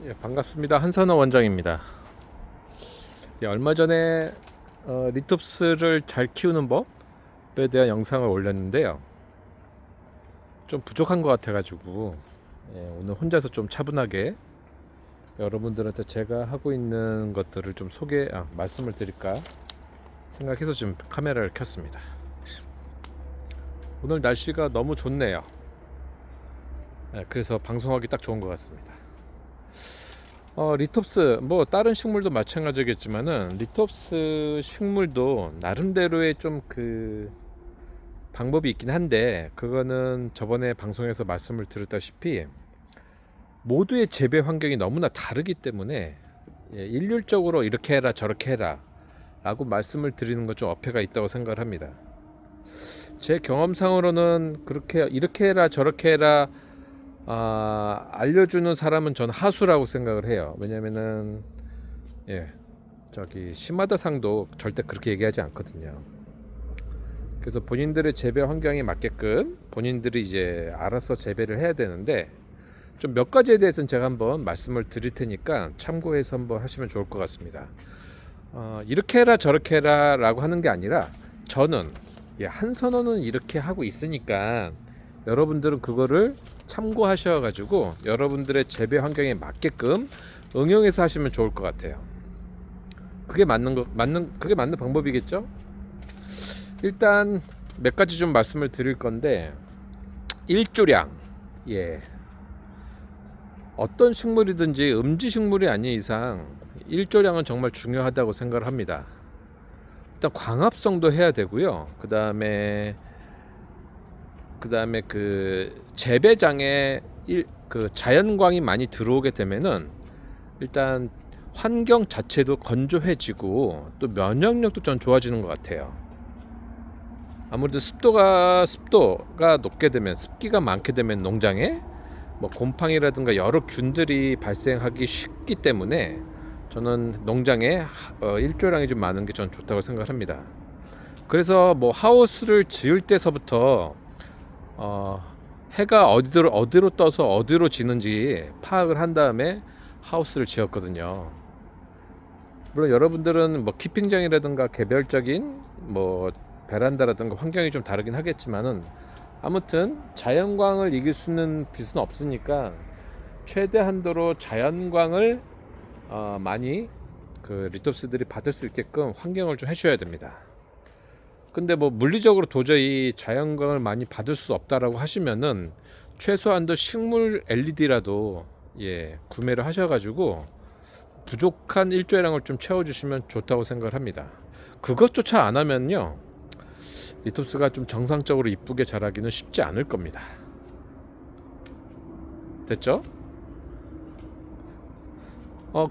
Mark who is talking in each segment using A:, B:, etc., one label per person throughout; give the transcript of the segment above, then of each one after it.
A: 예, 반갑습니다. 한선호 원장입니다. 예, 얼마 전에 리톱스를 잘 키우는 법에 대한 영상을 올렸는데요. 좀 부족한 것 같아가지고 오늘 혼자서 좀 차분하게 여러분들한테 제가 하고 있는 것들을 좀 말씀을 드릴까 생각해서 지금 카메라를 켰습니다. 오늘 날씨가 너무 좋네요. 예, 그래서 방송하기 딱 좋은 것 같습니다. 리톱스 뭐 다른 식물도 마찬가지겠지만은 리톱스 식물도 나름대로의 좀 그 방법이 있긴 한데, 그거는 저번에 방송에서 말씀을 드렸다시피 모두의 재배 환경이 너무나 다르기 때문에 일률적으로 이렇게 해라 저렇게 해라 라고 말씀을 드리는 건 좀 어폐가 있다고 생각을 합니다. 제 경험상으로는 그렇게 이렇게 해라 저렇게 해라 알려주는 사람은 전 하수라고 생각을 해요. 왜냐면은 저기 시마다상도 절대 그렇게 얘기하지 않거든요. 그래서 본인들의 재배 환경에 맞게끔 본인들이 이제 알아서 재배를 해야 되는데, 좀 몇 가지에 대해서는 제가 한번 말씀을 드릴 테니까 참고해서 한번 하시면 좋을 것 같습니다. 이렇게 해라 저렇게 해라 라고 하는 게 아니라, 저는 한선호는 이렇게 하고 있으니까 여러분들은 그거를 참고하셔 가지고 여러분들의 재배 환경에 맞게끔 응용해서 하시면 좋을 것 같아요. 그게 맞는 방법이겠죠? 일단 몇 가지 좀 말씀을 드릴 건데, 일조량. 예. 어떤 식물이든지 음지 식물이 아닌 이상 일조량은 정말 중요하다고 생각을 합니다. 일단 광합성도 해야 되고요. 그다음에 그 재배장에 그 자연광이 많이 들어오게 되면은 일단 환경 자체도 건조해지고 또 면역력도 좀 좋아지는 것 같아요. 아무래도 습도가 높게 되면, 습기가 많게 되면 농장에 뭐 곰팡이라든가 여러 균들이 발생하기 쉽기 때문에 저는 농장에 일조량이 좀 많은 게 전 좋다고 생각합니다. 그래서 뭐 하우스를 지을 때서부터 어, 해가 어디로 떠서 어디로 지는지 파악을 한 다음에 하우스를 지었거든요. 물론 여러분들은 뭐 키핑장이라든가 개별적인 뭐 베란다라든가 환경이 좀 다르긴 하겠지만은, 아무튼 자연광을 이길 수는 빛은 없으니까 최대 한도로 자연광을 많이 그 리톱스들이 받을 수 있게끔 환경을 좀 해줘야 됩니다. 근데 뭐 물리적으로 도저히 자연광을 많이 받을 수 없다라고 하시면은 최소한도 식물 LED라도 구매를 하셔가지고 부족한 일조량을 좀 채워주시면 좋다고 생각을 합니다. 그것조차 안 하면요, 리톱스가 좀 정상적으로 이쁘게 자라기는 쉽지 않을 겁니다. 됐죠?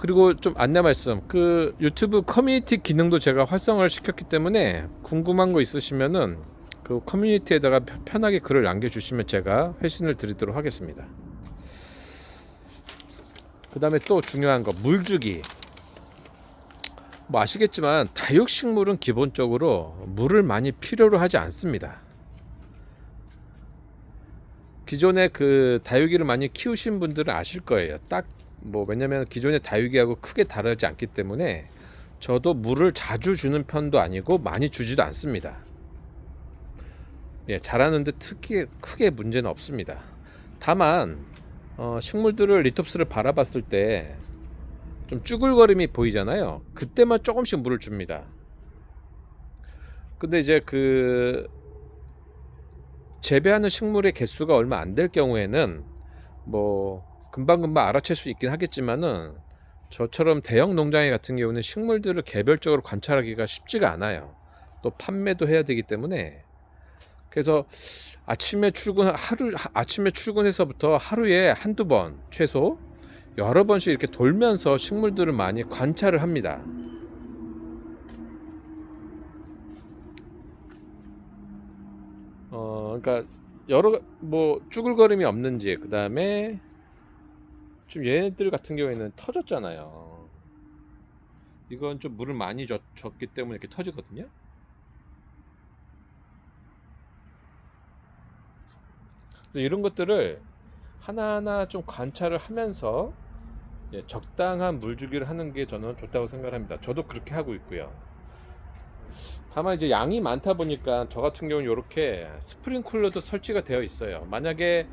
A: 그리고 좀 안내 말씀, 그 유튜브 커뮤니티 기능도 제가 활성화를 시켰기 때문에 궁금한 거 있으시면은 그 커뮤니티에다가 편하게 글을 남겨주시면 제가 회신을 드리도록 하겠습니다. 그 다음에 또 중요한 거, 물주기. 뭐 아시겠지만 다육식물은 기본적으로 물을 많이 필요로 하지 않습니다. 기존에 그 다육이를 많이 키우신 분들은 아실 거예요. 딱 뭐 왜냐면 기존의 다육이하고 크게 다르지 않기 때문에 저도 물을 자주 주는 편도 아니고 많이 주지도 않습니다. 자라는데 크게 문제는 없습니다. 다만 식물들을 리톱스를 바라봤을 때 좀 쭈글거림이 보이잖아요. 그때만 조금씩 물을 줍니다. 근데 이제 그 재배하는 식물의 개수가 얼마 안 될 경우에는 뭐 금방금방 알아챌 수 있긴 하겠지만은, 저처럼 대형 농장에 같은 경우는 식물들을 개별적으로 관찰하기가 쉽지가 않아요. 또 판매도 해야 되기 때문에. 그래서 아침에 출근해서부터 하루에 한두 번, 최소 여러 번씩 이렇게 돌면서 식물들을 많이 관찰을 합니다. 그러니까 여러 뭐 쭈글거림이 없는지, 그 다음에 좀 얘네들 같은 경우에는 터졌잖아요. 이건 좀 물을 많이 줬기 때문에 이렇게 터지거든요. 그래서 이런 것들을 하나하나 좀 관찰을 하면서 예, 적당한 물 주기를 하는 게 저는 좋다고 생각합니다. 저도 그렇게 하고 있고요. 다만 이제 양이 많다 보니까 저 같은 경우는 이렇게 스프링클러도 설치가 되어 있어요. 만약에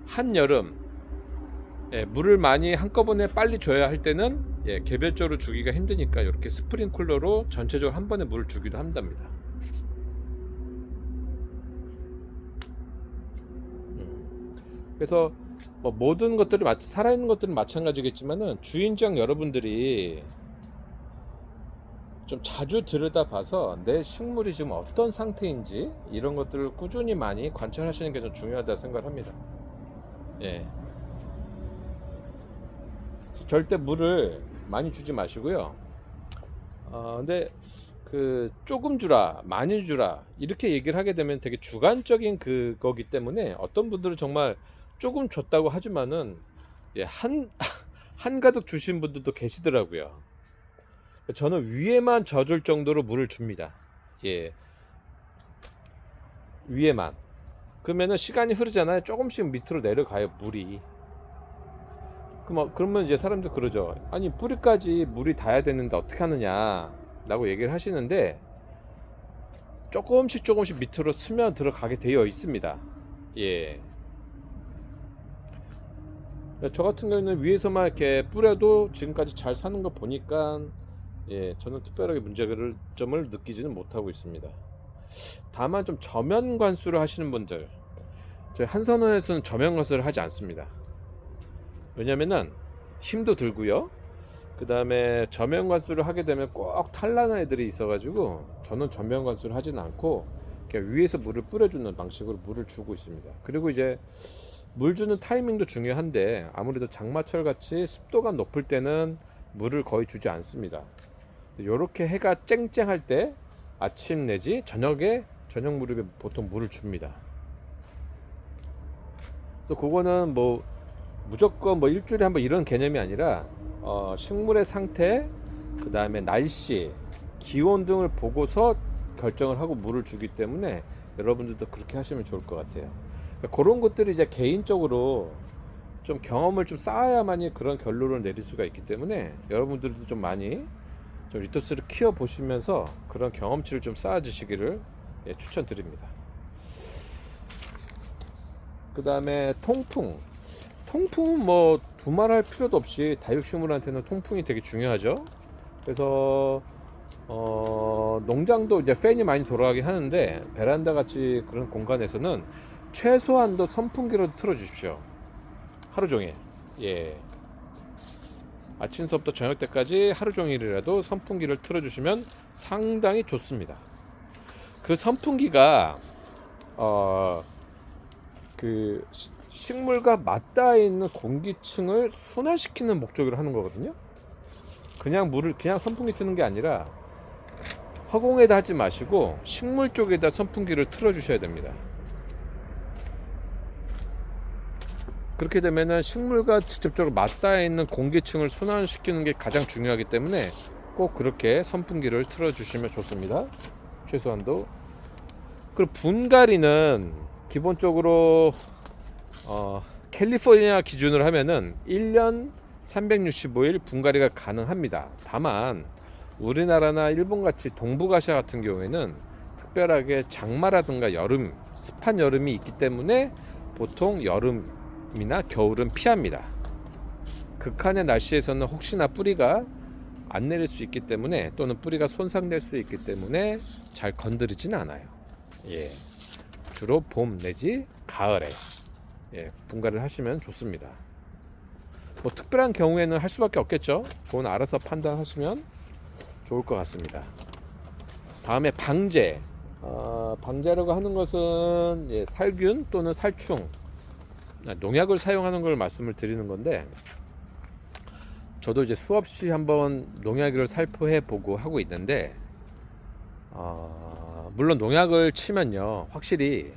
A: 한여름 예, 물을 많이 한꺼번에 빨리 줘야 할 때는 예, 개별적으로 주기가 힘드니까 이렇게 스프링클러로 전체적으로 한 번에 물을 주기도 한답니다. 그래서 뭐 모든 것들이 살아있는 것들은 마찬가지겠지만은 주인장 여러분들이 좀 자주 들여다봐서 내 식물이 지금 어떤 상태인지 이런 것들을 꾸준히 많이 관찰하시는 게 좀 중요하다 생각합니다. 예. 절대 물을 많이 주지 마시고요. 근데 그 조금 주라, 많이 주라 이렇게 얘기를 하게 되면 되게 주관적인 그거기 때문에 어떤 분들은 정말 조금 줬다고 하지만은 예, 한가득 주신 분들도 계시더라고요. 저는 위에만 젖을 정도로 물을 줍니다. 예, 위에만. 그러면은 시간이 흐르잖아요. 조금씩 밑으로 내려가요, 물이. 그러면 이제 사람들 그러죠. 아니, 뿌리까지 물이 닿아야 되는데 어떻게 하느냐라고 얘기를 하시는데 조금씩 조금씩 밑으로 스며 들어가게 되어 있습니다. 예. 저 같은 경우는 위에서만 이렇게 뿌려도 지금까지 잘 사는 거 보니까 예, 저는 특별하게 문제점을 느끼지는 못하고 있습니다. 다만 좀 저면 관수를 하시는 분들, 저희 한선원에서는 저면 관수를 하지 않습니다. 왜냐면은 힘도 들고요. 그 다음에 저면 관수를 하게 되면 꼭 탈나는 애들이 있어가지고 저는 저면 관수를 하지는 않고 그냥 위에서 물을 뿌려주는 방식으로 물을 주고 있습니다. 그리고 이제 물 주는 타이밍도 중요한데 아무래도 장마철 같이 습도가 높을 때는 물을 거의 주지 않습니다. 이렇게 해가 쨍쨍할 때 아침 내지 저녁에 저녁 무렵에 보통 물을 줍니다. 그래서 그거는 뭐 무조건 뭐 일주일에 한번 이런 개념이 아니라 식물의 상태, 그 다음에 날씨, 기온 등을 보고서 결정을 하고 물을 주기 때문에 여러분들도 그렇게 하시면 좋을 것 같아요. 그러니까 그런 것들이 이제 개인적으로 좀 경험을 좀 쌓아야만이 그런 결론을 내릴 수가 있기 때문에 여러분들도 좀 많이 좀 리토스를 키워 보시면서 그런 경험치를 좀 쌓아주시기를 예, 추천드립니다. 그 다음에 통풍은 뭐 두말할 필요도 없이 다육식물한테는 통풍이 되게 중요하죠. 그래서 농장도 이제 팬이 많이 돌아가긴 하는데 베란다 같이 그런 공간에서는 최소한도 선풍기로 틀어주십시오. 하루 종일. 예. 아침서부터 저녁 때까지 하루 종일이라도 선풍기를 틀어주시면 상당히 좋습니다. 그 선풍기가 그 식물과 맞닿아 있는 공기층을 순환시키는 목적으로 하는 거거든요. 그냥 선풍기 트는 게 아니라 허공에다 하지 마시고 식물 쪽에다 선풍기를 틀어주셔야 됩니다. 그렇게 되면은 식물과 직접적으로 맞닿아 있는 공기층을 순환시키는 게 가장 중요하기 때문에 꼭 그렇게 선풍기를 틀어주시면 좋습니다. 최소한도. 그리고 분갈이는 기본적으로 캘리포니아 기준으로 하면은 1년 365일 분갈이가 가능합니다. 다만 우리나라나 일본같이 동북아시아 같은 경우에는 특별하게 장마라든가 여름, 습한 여름이 있기 때문에 보통 여름이나 겨울은 피합니다. 극한의 날씨에서는 혹시나 뿌리가 안 내릴 수 있기 때문에 또는 뿌리가 손상될 수 있기 때문에 잘 건드리진 않아요. 예. 주로 봄 내지 가을에 예, 분갈이를 하시면 좋습니다. 뭐 특별한 경우에는 할 수밖에 없겠죠. 그건 알아서 판단하시면 좋을 것 같습니다. 다음에 방제. 방제라고 하는 것은 예, 살균 또는 살충, 농약을 사용하는 걸 말씀을 드리는 건데, 저도 이제 수없이 한번 농약을 살포해 보고 하고 있는데, 물론 농약을 치면요 확실히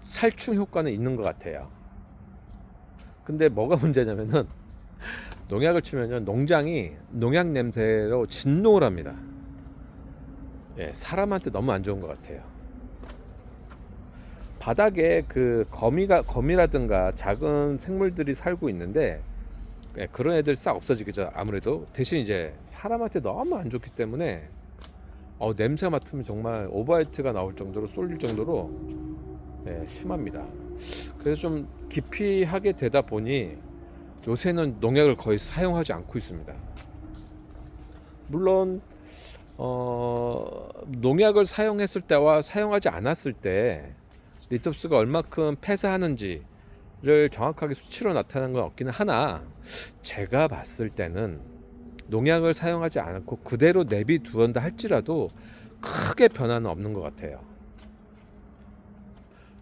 A: 살충 효과는 있는 것 같아요. 근데 뭐가 문제냐면은 농약을 치면요 농장이 농약 냄새로 진동을 합니다. 예, 사람한테 너무 안 좋은 것 같아요. 바닥에 그 거미라든가 작은 생물들이 살고 있는데 예, 그런 애들 싹 없어지겠죠. 아무래도 대신 이제 사람한테 너무 안 좋기 때문에 냄새 맡으면 정말 오버하이트가 나올 정도로 쏠릴 정도로 예, 심합니다. 그래서 좀 기피하게 되다 보니 요새는 농약을 거의 사용하지 않고 있습니다. 물론 농약을 사용했을 때와 사용하지 않았을 때 리톱스가 얼마큼 폐사하는지를 정확하게 수치로 나타나는 건 없기는 하나, 제가 봤을 때는 농약을 사용하지 않고 그대로 내비두었다 할지라도 크게 변화는 없는 것 같아요.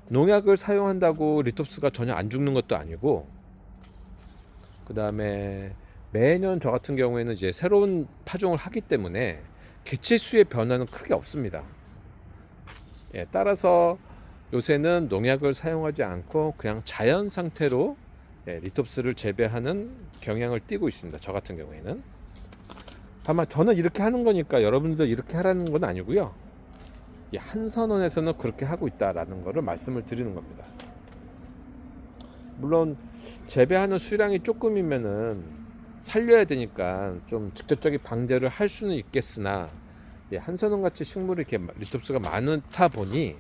A: 농약을 사용한다고 리톱스가 전혀 안 죽는 것도 아니고, 그 다음에 매년 저 같은 경우에는 이제 새로운 파종을 하기 때문에 개체 수의 변화는 크게 없습니다. 예, 따라서 요새는 농약을 사용하지 않고 그냥 자연 상태로 리톱스를 재배하는 경향을 띠고 있습니다. 저 같은 경우에는. 다만 저는 이렇게 하는 거니까 여러분들도 이렇게 하라는 건 아니고요. 한선원에서는 그렇게 하고 있다라는 것을 말씀을 드리는 겁니다. 물론 재배하는 수량이 조금이면은 살려야 되니까 좀 직접적인 방제를 할 수는 있겠으나, 한선원 같이 식물이 이렇게 리톱스가 많다 보니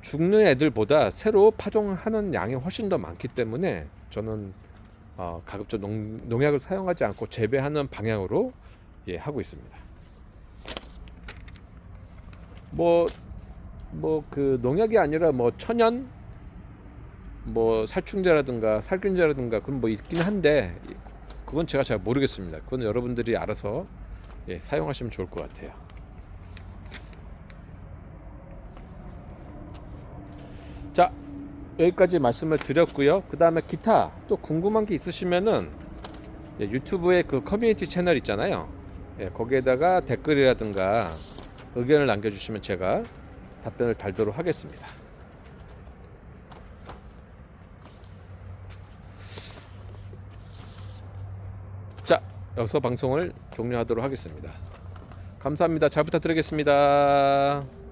A: 죽는 애들보다 새로 파종하는 양이 훨씬 더 많기 때문에 저는 가급적 농약을 사용하지 않고 재배하는 방향으로 하고 있습니다. 그 농약이 아니라 천연 살충제라든가 살균제라든가 그건 있긴 한데, 그건 제가 잘 모르겠습니다. 그건 여러분들이 알아서 사용하시면 좋을 것 같아요. 자, 여기까지 말씀을 드렸고요. 그 다음에 기타 또 궁금한 게 있으시면은 유튜브에 그 커뮤니티 채널 있잖아요. 거기에다가 댓글이라든가 의견을 남겨주시면 제가 답변을 달도록 하겠습니다. 자, 여기서 방송을 종료하도록 하겠습니다. 감사합니다. 잘 부탁드리겠습니다.